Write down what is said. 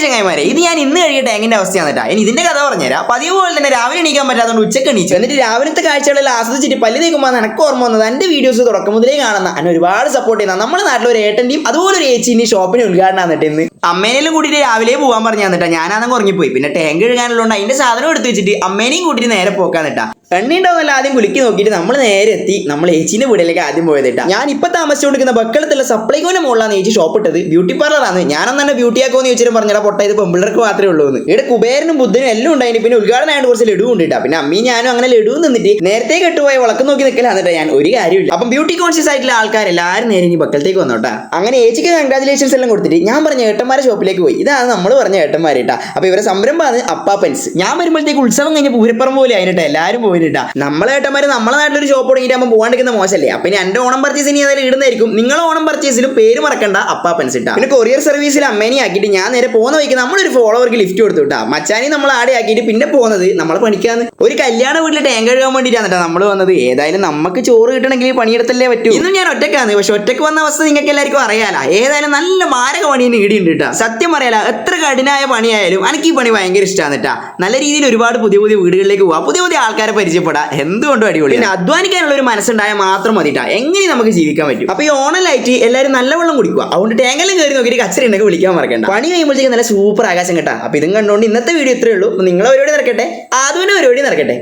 ചങ്ങായിമാരെ, ഇത് ഞാൻ ഇന്ന് കഴിയ ടാങ്കിന്റെ അവസ്ഥയാണ് കേട്ടോ. ഇനി ഇതിന്റെ കഥ പറഞ്ഞുതരാം. പതിവ് പോലെ തന്നെ രാവിലെ എണീക്കാൻ പറ്റാത്തതുകൊണ്ട് ഉച്ചക്ക് എണീച്ചു. എന്നിട്ട് രാവിലത്തെ കാഴ്ചകളിൽ ആസ്വദിച്ചിട്ട് പല്ല് തേക്കുമ്പോൾ എനിക്ക് ഓർമ്മ വന്നത് എന്റെ വീഡിയോസ് തുടക്കം മുതലേ കാണുന്ന എന്നെ ഒരുപാട് സപ്പോർട്ട് ചെയ്യുന്ന നമ്മുടെ നാട്ടിൽ ഒരു ഏട്ടന്റെയും അതുപോലെ ഒരു ഏച്ചിന്റെയും ഷോപ്പിന് ഉദ്ഘാടനം എന്നിട്ട് ഇന്ന് അമ്മേനെല്ലാം കൂട്ടിയിട്ട് രാവിലെ പോകാൻ പറഞ്ഞു തന്നിട്ടാ. ഞാനാണെങ്കിൽ ഉറങ്ങിപ്പോയി. പിന്നെ ടാങ്ക് കഴുകാനുള്ളതുകൊണ്ട് അതിന്റെ സാധനം എടുത്ത് വെച്ചിട്ട് അമ്മേനെയും കൂട്ടിട്ട് നേരെ പോക്കാൻ നിട്ടാ. എണ്ണി ഉണ്ടാവുന്നല്ല ആദ്യം കുലുക്കി നോക്കിയിട്ട് നമ്മൾ നേരെ എത്തി നമ്മൾ ഏച്ചിന്റെ വീട്ടിലേക്ക് ആദ്യം പോയതിട്ടാ. ഞാൻ ഇപ്പൊ താമസിച്ചുകൊണ്ടിരിക്കുന്ന ബക്കളത്തുള്ള സപ്ലൈകോന്റെ മുകളിലാണ് ഏച്ചി ഷോപ്പ് ഇട്ടത്. ബ്യൂട്ടി പാർലറാണ്. ഞാനൊന്നും തന്നെ ബ്യൂട്ടി ആക്കുമെന്ന് ചോദിച്ചിട്ട് പറഞ്ഞാൽ പൊട്ട ഇത് പെമ്പിള്ളർക്ക് മാത്രമേ ഉള്ളൂ എന്ന്. ഇവിടെ കുബേരനും ബുദ്ധനും എല്ലാം ഉണ്ടായിരുന്നു. പിന്നെ ഉദ്ഘാടനം ആയിട്ട് കുറച്ച് ലഡു കൊണ്ടിട്ടാ. പിന്നെ അമ്മയും ഞാനും അങ്ങനെ ലഡു നിന്നിട്ട് നേരത്തെ കെട്ടുപോയ വിളക്ക് നോക്കി നിൽക്കലാന്നിട്ടാ ഞാൻ. ഒരു കാര്യമില്ല. അപ്പം ബ്യൂട്ടി കോൺഷ്യസ് ആയിട്ടുള്ള ആൾക്കാരെല്ലാവരും നേരെ ഇനി ബക്കളത്തേക്ക് വന്നോട്ടാ. അങ്ങനെ ഏച്ചിക്ക് കൺഗ്രാജുലേഷൻസ് എല്ലാം കൊടുത്തിട്ട് ഞാൻ പറഞ്ഞ ഏട്ടന്മാരെ ഷോപ്പിലേക്ക് പോയി. ഇതാണ് നമ്മൾ പറഞ്ഞ ഏട്ടന്മാരിട്ടാ. അപ്പൊ ഇവരെ സംരംഭമാണ് അപ്പാപ്പൻസ്. ഞാൻ വരുമ്പോഴത്തേക്ക് ഉത്സവം കഴിഞ്ഞ പൂരപ്പുറം പോലെ ആയിട്ടാ എല്ലാവരും പോയിട്ടാ. നമ്മളെ ഏട്ടന്മാര് നമ്മളെ നാട്ടിലൊരു ഷോപ്പ് തുടങ്ങിയിട്ട് പോകാണ്ടിരിക്കുന്ന മോശമല്ലേ. അപ്പൊ ഇനി എന്റെ ഓണം പർച്ചേസ് ഇനി ഏതായാലും ഇടുന്നതായിരിക്കും. നിങ്ങളെ ഓണം പർച്ചേസിലും പേര് മറക്കണ്ട അപ്പാപ്പൻസ് ഇട്ടാ. പിന്നെ കൊറിയർ സർവീസിൽ അമ്മേനെ ആക്കിയിട്ട് ഞാൻ നേരെ പോകുന്ന വഴിക്ക് നമ്മളൊരു ഫോളോവർക്ക് ലിഫ്റ്റ് കൊടുത്തു കേട്ടാ. മച്ചാനി നമ്മൾ ആടെ ആക്കിയിട്ട് പിന്നെ പോകുന്നത് നമ്മളെ പണിക്കാന്ന് ഒരു കല്യാണ വീട്ടിൽ ടാങ്ക് കഴുകാൻ വേണ്ടിയിട്ടാണ് കേട്ടോ നമ്മൾ വന്നത്. ഏതായാലും നമുക്ക് ചോറ് കിട്ടണമെങ്കിൽ പണിയെടുത്തല്ലേ പറ്റൂ. ഇന്നും ഞാൻ ഒറ്റക്കാണ്. പക്ഷെ ഒറ്റക്ക് വന്ന അവസ്ഥ നിങ്ങൾക്ക് എല്ലാവർക്കും അറിയാല. ഏതായാലും നല്ല മാരക പണി ഇടിയുണ്ട് കേട്ടോ. സത്യം പറയാല, എത്ര കഠിനായ പണിയായാലും എനിക്ക് ഈ പണി ഭയങ്കര ഇഷ്ടമാണ് കേട്ടാ. നല്ല രീതിയിൽ ഒരുപാട് പുതിയ പുതിയ വീടുകളിലേക്ക് പോവാം, പുതിയ പുതിയ ആൾക്കാരെ പരിചയപ്പെടാം, എന്തുകൊണ്ടും അടിപൊളി. പിന്നെ അധ്വാനിക്കാനുള്ള ഒരു മനസ്സുണ്ടായാൽ മാത്രം മതിട്ടാ എങ്ങനെ നമുക്ക് ജീവിക്കാൻ പറ്റും. അപ്പൊ ഈ ഓണലായിട്ട് എല്ലാവരും നല്ല വെള്ളം കുടിക്കുക. അതുകൊണ്ട് ടാങ്കെല്ലാം കയറി നോക്കിയിട്ട് കച്ചറ ഉണ്ടെങ്കിൽ വിളിക്കാൻ മറക്കണ്ട. പണി കഴിയുമ്പോഴത്തേക്ക് നല്ല സൂപ്പർ ആകാശം കേട്ടാ. അപ്പൊ ഇതും കണ്ടുകൊണ്ട് ഇന്നത്തെ വീഡിയോ ഇത്രയേ ഉള്ളൂ. നിങ്ങളെ പരിപാടി നടക്കട്ടെ, അതുപോലെ പരിപാടി നടക്കട്ടെ.